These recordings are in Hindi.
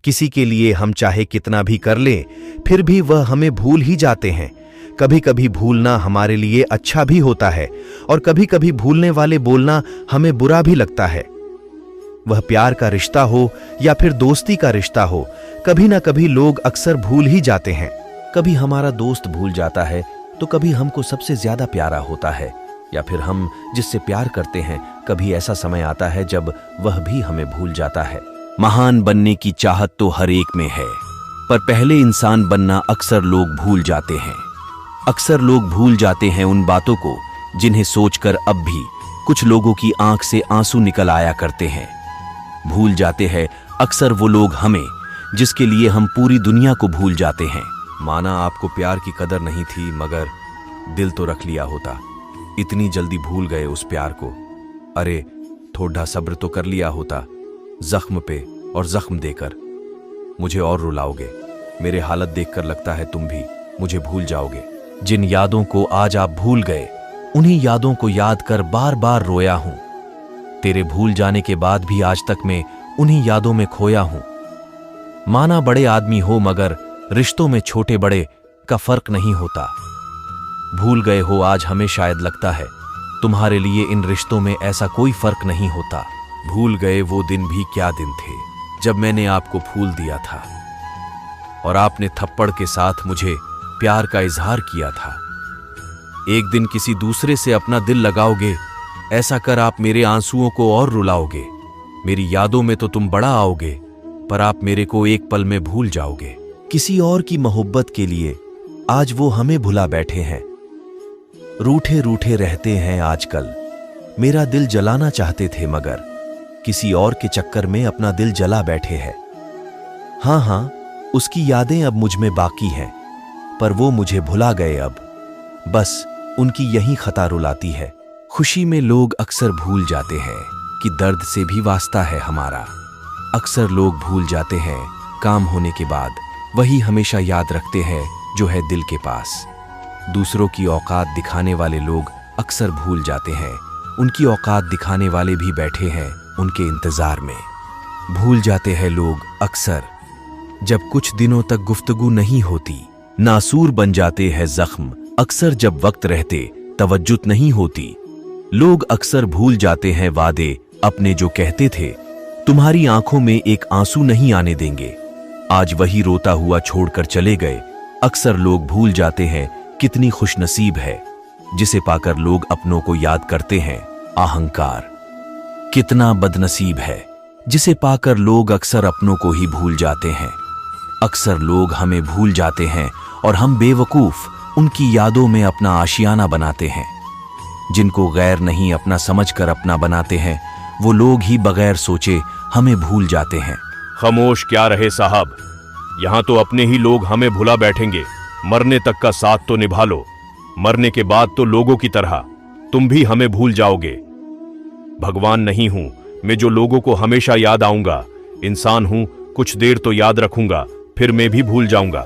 किसी के लिए हम चाहे कितना भी कर लें, फिर भी वह हमें भूल ही जाते हैं। कभी कभी भूलना हमारे लिए अच्छा भी होता है और कभी कभी भूलने वाले बोलना हमें बुरा भी लगता है। वह प्यार का रिश्ता हो या फिर दोस्ती का रिश्ता हो, कभी ना कभी लोग अक्सर भूल ही जाते हैं। कभी हमारा दोस्त भूल जाता है तो कभी हमको सबसे ज्यादा प्यारा होता है, या फिर हम जिससे प्यार करते हैं कभी ऐसा समय आता है जब वह भी हमें भूल जाता है। महान बनने की चाहत तो हर एक में है, पर पहले इंसान बनना अक्सर लोग भूल जाते हैं। अक्सर लोग भूल जाते हैं उन बातों को जिन्हें सोचकर अब भी कुछ लोगों की आंख से आंसू निकल आया करते हैं। भूल जाते हैं अक्सर वो लोग हमें जिसके लिए हम पूरी दुनिया को भूल जाते हैं। माना आपको प्यार की कदर नहीं थी, मगर दिल तो रख लिया होता। इतनी जल्दी भूल गए उस प्यार को। अरे थोड़ा सब्र तो कर लिया होता। जख्म पे और जख्म देकर मुझे और रुलाओगे। मेरे हालत देखकर लगता है तुम भी मुझे भूल जाओगे। जिन यादों को आज आप भूल गए, उन्हीं यादों को याद कर बार बार रोया हूं। तेरे भूल जाने के बाद भी आज तक मैं उन्हीं यादों में खोया हूं। माना बड़े आदमी हो, मगर रिश्तों में छोटे बड़े का फर्क नहीं होता। भूल गए हो आज, हमें शायद लगता है तुम्हारे लिए इन रिश्तों में ऐसा कोई फर्क नहीं होता। भूल गए वो दिन भी क्या दिन थे जब मैंने आपको फूल दिया था और आपने थप्पड़ के साथ मुझे प्यार का इजहार किया था। एक दिन किसी दूसरे से अपना दिल लगाओगे, ऐसा कर आप मेरे आंसुओं को और रुलाओगे। मेरी यादों में तो तुम बड़ा आओगे, पर आप मेरे को एक पल में भूल जाओगे। किसी और की मोहब्बत के लिए आज वो हमें भुला बैठे हैं। रूठे रूठे रहते हैं आजकल। मेरा दिल जलाना चाहते थे, मगर किसी और के चक्कर में अपना दिल जला बैठे हैं। हाँ, उसकी यादें अब मुझ में बाकी हैं, पर वो मुझे भुला गए अब। बस उनकी यही खता रुलाती है। खुशी में लोग अक्सर भूल जाते हैं कि दर्द से भी वास्ता है हमारा। अक्सर लोग भूल जाते हैं काम होने के बाद, वही हमेशा याद रखते हैं जो है दिल के पास। दूसरों की औकात दिखाने वाले लोग अक्सर भूल जाते हैं, उनकी औकात दिखाने वाले भी बैठे हैं उनके इंतजार में। भूल जाते हैं लोग अक्सर जब कुछ दिनों तक गुफ्तगू नहीं होती। नासूर बन जाते हैं जख्म अक्सर जब वक्त रहते तवज्जुत नहीं होती। लोग अक्सर भूल जाते हैं वादे अपने जो कहते थे, तुम्हारी आंखों में एक आंसू नहीं आने देंगे। आज वही रोता हुआ छोड़कर चले गए। अक्सर लोग भूल जाते हैं कितनी खुशनसीब है जिसे पाकर लोग अपनों को याद करते हैं अहंकार। कितना बदनसीब है जिसे पाकर लोग अक्सर अपनों को ही भूल जाते हैं। अक्सर लोग हमें भूल जाते हैं और हम बेवकूफ उनकी यादों में अपना आशियाना बनाते हैं। जिनको गैर नहीं अपना समझकर अपना बनाते हैं, वो लोग ही बगैर सोचे हमें भूल जाते हैं। खामोश क्या रहे साहब, यहां तो अपने ही लोग हमें भुला बैठेंगे। मरने तक का साथ तो निभा लो, मरने के बाद तो लोगों की तरह तुम भी हमें भूल जाओगे। भगवान नहीं हूं मैं जो लोगों को हमेशा याद आऊंगा। इंसान हूं, कुछ देर तो याद रखूंगा, फिर मैं भी भूल जाऊंगा।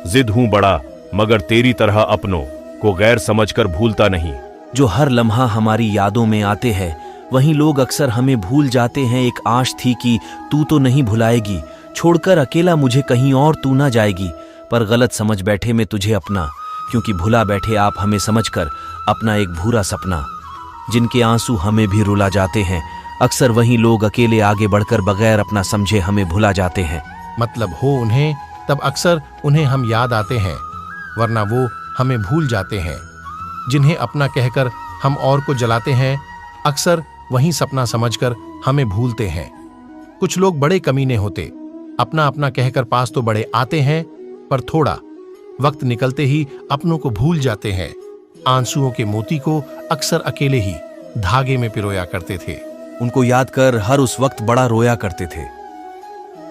जिद हूं बड़ा, मगर तेरी तरह अपनों को गैर समझकर भूलता नहीं। जो हर लम्हा हमारी यादों में आते हैं, वहीं लोग अक्सर हमें भूल जाते हैं। एक आश थी कि तू तो नहीं भुलाएगी, छोड़कर अकेला मुझे कहीं और तू ना जाएगी। पर गलत समझ बैठे मैं तुझे अपना, क्योंकि भुला बैठे आप हमें समझकर अपना एक भूरा सपना। जिनके आंसू हमें भी रुला जाते हैं, अक्सर वही लोग अकेले आगे बढ़कर बगैर अपना समझे हमें भुला जाते हैं। मतलब हो उन्हें, तब अक्सर उन्हें हम याद आते हैं, वरना वो हमें भूल जाते हैं। जिन्हें अपना कहकर हम और को जलाते हैं, अक्सर वही सपना समझकर हमें भूलते हैं। कुछ लोग बड़े कमीने होते, अपना अपना कहकर पास तो बड़े आते हैं, पर थोड़ा वक्त निकलते ही अपनों को भूल जाते हैं। आंसुओं के मोती को अक्सर अकेले ही धागे में पिरोया करते थे। उनको याद कर हर उस वक्त बड़ा रोया करते थे।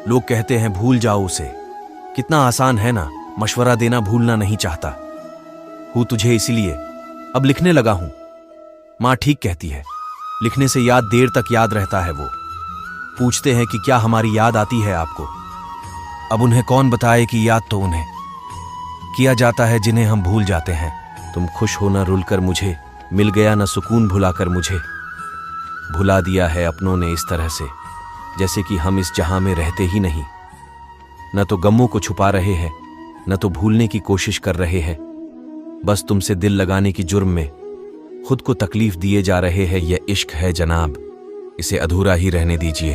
लोग कहते हैं भूल जाओ उसे, कितना आसान है ना, मशवरा देना भूलना नहीं चाहता हूं तुझे, इसीलिए अब लिखने लगा हूं। माँ ठीक कहती है, लिखने से याद देर तक याद रहता है। वो पूछते हैं कि क्या हमारी याद आती है आपको। अब उन्हें कौन बताए कि याद तो उन्हें किया जाता है जिन्हें हम भूल जाते हैं। तुम खुश हो ना रुलकर मुझे, मिल गया ना सुकून भुलाकर मुझे। भुला दिया है अपनों ने इस तरह से, जैसे कि हम इस जहां में रहते ही नहीं। न तो गमों को छुपा रहे हैं, न तो भूलने की कोशिश कर रहे हैं। बस तुमसे दिल लगाने की जुर्म में खुद को तकलीफ दिए जा रहे हैं। यह इश्क है जनाब, इसे अधूरा ही रहने दीजिए।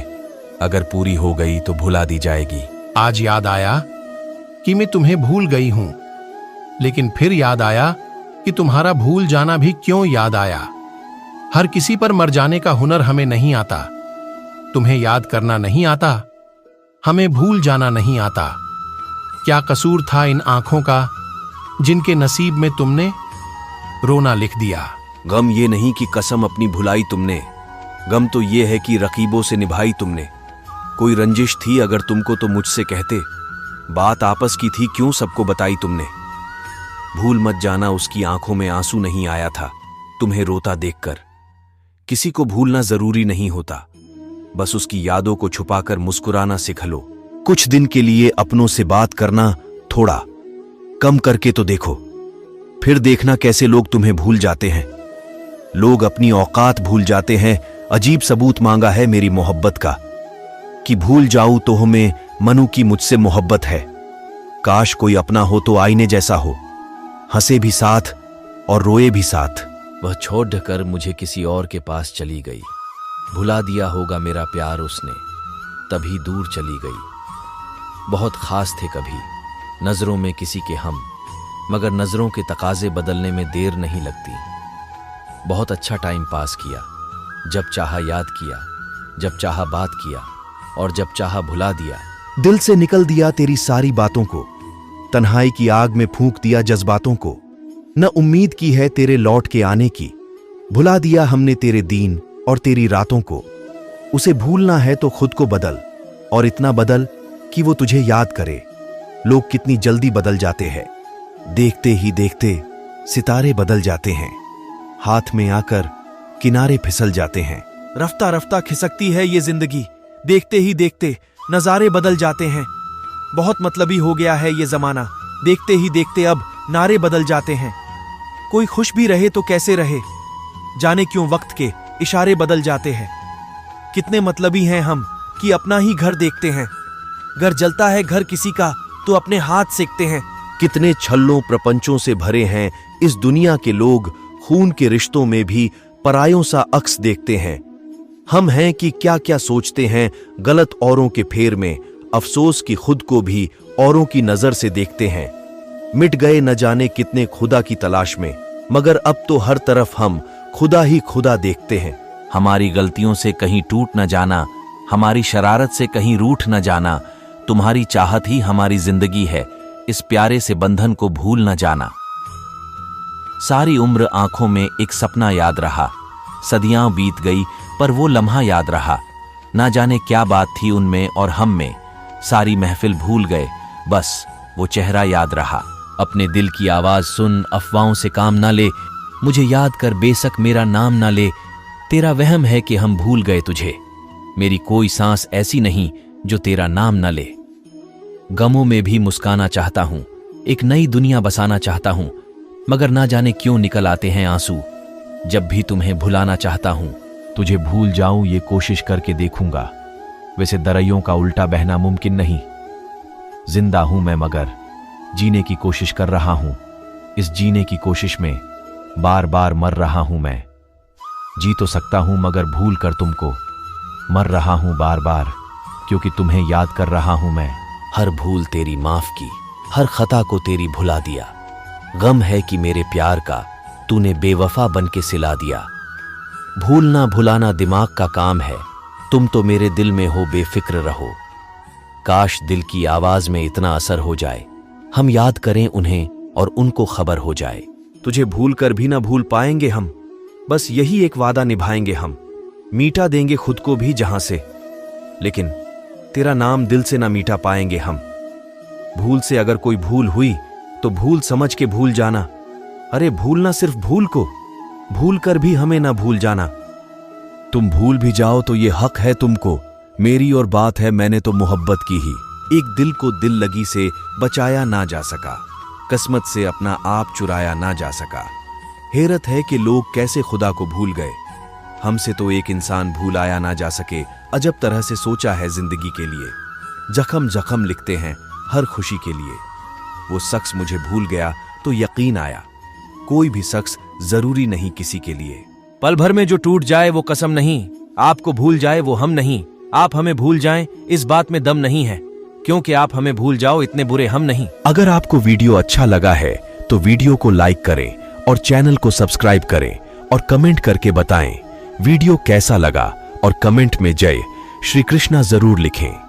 अगर पूरी हो गई तो भुला दी जाएगी। आज याद आया कि मैं तुम्हें भूल गई हूं, लेकिन फिर याद आया कि तुम्हारा भूल जाना भी क्यों याद आया। हर किसी पर मर जाने का हुनर हमें नहीं आता। तुम्हें याद करना नहीं आता, हमें भूल जाना नहीं आता। क्या कसूर था इन आंखों का जिनके नसीब में तुमने रोना लिख दिया। गम ये नहीं कि कसम अपनी भुलाई तुमने, गम तो ये है कि रकीबों से निभाई तुमने। कोई रंजिश थी अगर तुमको तो मुझसे कहते, बात आपस की थी क्यों सबको बताई तुमने। भूल मत जाना उसकी आंखों में आंसू नहीं आया था तुम्हें रोता देखकर। किसी को भूलना जरूरी नहीं होता, बस उसकी यादों को छुपाकर मुस्कुराना सीख लो। कुछ दिन के लिए अपनों से बात करना थोड़ा कम करके तो देखो, फिर देखना कैसे लोग तुम्हें भूल जाते हैं। लोग अपनी औकात भूल जाते हैं। अजीब सबूत मांगा है मेरी मोहब्बत का कि भूल जाऊं तो हमें मनु की मुझसे मोहब्बत है। काश कोई अपना हो तो आईने जैसा हो, हंसे भी साथ और रोए भी साथ। वह छोड़ कर मुझे किसी और के पास चली गई। भुला दिया होगा मेरा प्यार उसने, तभी दूर चली गई। बहुत खास थे कभी नजरों में किसी के हम, मगर नजरों के तकाजे बदलने में देर नहीं लगती। बहुत अच्छा टाइम पास किया, जब चाहा याद किया, जब चाहा बात किया और जब चाहा भुला दिया। दिल से निकल दिया तेरी सारी बातों को, तन्हाई की आग में फूंक दिया जज्बातों को। न उम्मीद की है तेरे लौट के आने की, भुला दिया हमने तेरे दिन और तेरी रातों को। उसे भूलना है तो खुद को बदल, और इतना बदल कि वो तुझे याद करे। लोग कितनी जल्दी बदल जाते हैं, देखते ही देखते सितारे बदल जाते हैं। हाथ में आकर किनारे फिसल जाते हैं। रफ्ता रफ्ता खिसकती है ये जिंदगी, देखते ही देखते नजारे बदल जाते हैं। बहुत मतलबी हो गया है ये जमाना, देखते ही देखते अब नारे बदल जाते हैं। कोई खुश भी रहे तो कैसे रहे, जाने क्यों वक्त के इशारे बदल जाते हैं। कितने मतलबी हैं हम कि अपना ही घर देखते हैं। घर जलता है घर किसी का तो अपने हाथ सेकते हैं। कितने छल्लों प्रपंचों से भरे हैं इस दुनिया के लोग, खून के रिश्तों में भी परायों सा अक्स देखते हैं। हम हैं कि क्या क्या सोचते हैं गलत औरों के फेर में, अफसोस की खुद को भी औरों की नजर से देखते हैं। मिट गए न जाने कितने खुदा की तलाश में, मगर अब तो हर तरफ हम खुदा ही खुदा देखते हैं। हमारी गलतियों से कहीं टूट न जाना, हमारी शरारत से कहीं रूठ न जाना। तुम्हारी चाहत ही हमारी जिंदगी है, इस प्यारे से बंधन को भूल न जाना। सारी उम्र आंखों में एक सपना याद रहा, सदियां बीत गई पर वो लम्हा याद रहा। ना जाने क्या बात थी उनमें और हम में, सारी महफिल भूल गए, बस वो चेहरा याद रहा। अपने दिल की आवाज सुन, अफवाहों से काम ना ले, मुझे याद कर बेशक मेरा नाम ना ले। तेरा वहम है कि हम भूल गए तुझे, मेरी कोई सांस ऐसी नहीं जो तेरा नाम ना ले। गमों में भी मुस्काना चाहता हूं, एक नई दुनिया बसाना चाहता हूं, मगर ना जाने क्यों निकल आते हैं आंसू। जब भी तुम्हें भुलाना चाहता हूं, तुझे भूल जाऊं ये कोशिश करके देखूंगा। वैसे दरियों का उल्टा बहना मुमकिन नहीं, जिंदा हूं मैं मगर जीने की कोशिश कर रहा हूं। इस जीने की कोशिश में बार बार मर रहा हूं मैं। जी तो सकता हूं मगर भूल कर तुमको, मर रहा हूं बार बार क्योंकि तुम्हें याद कर रहा हूं मैं। हर भूल तेरी माफ की, हर खता को तेरी भुला दिया। गम है कि मेरे प्यार का तूने बेवफा बन के सिला दिया। भूलना भुलाना दिमाग का काम है, तुम तो मेरे दिल में हो बेफिक्र रहो। काश दिल की आवाज में इतना असर हो जाए, हम याद करें उन्हें और उनको खबर हो जाए। तुझे भूल कर भी ना भूल पाएंगे हम, बस यही एक वादा निभाएंगे हम। मीटा देंगे खुद को भी जहां से, लेकिन तेरा नाम दिल से ना मीटा पाएंगे हम। भूल से अगर कोई भूल हुई तो भूल समझ के भूल जाना। अरे भूलना सिर्फ भूल को, भूल कर भी हमें ना भूल जाना। तुम भूल भी जाओ तो ये हक है तुमको, मेरी और बात है मैंने तो मोहब्बत की ही। एक दिल को दिल लगी से बचाया ना जा सका, किस्मत से अपना आप चुराया ना जा सका। हैरत है कि लोग कैसे खुदा को भूल गए, हमसे तो एक इंसान भूलाया ना जा सके। अजब तरह से सोचा है जिंदगी के लिए, जख्म जख्म लिखते हैं हर खुशी के लिए। वो शख्स मुझे भूल गया तो यकीन आया, कोई भी शख्स जरूरी नहीं किसी के लिए। पल भर में जो टूट जाए वो कसम नहीं, आपको भूल जाए वो हम नहीं। आप हमें भूल जाएं इस बात में दम नहीं है, क्योंकि आप हमें भूल जाओ इतने बुरे हम नहीं। अगर आपको वीडियो अच्छा लगा है तो वीडियो को लाइक करें और चैनल को सब्सक्राइब करें और कमेंट करके बताएं वीडियो कैसा लगा, और कमेंट में जय श्री कृष्णा जरूर लिखें।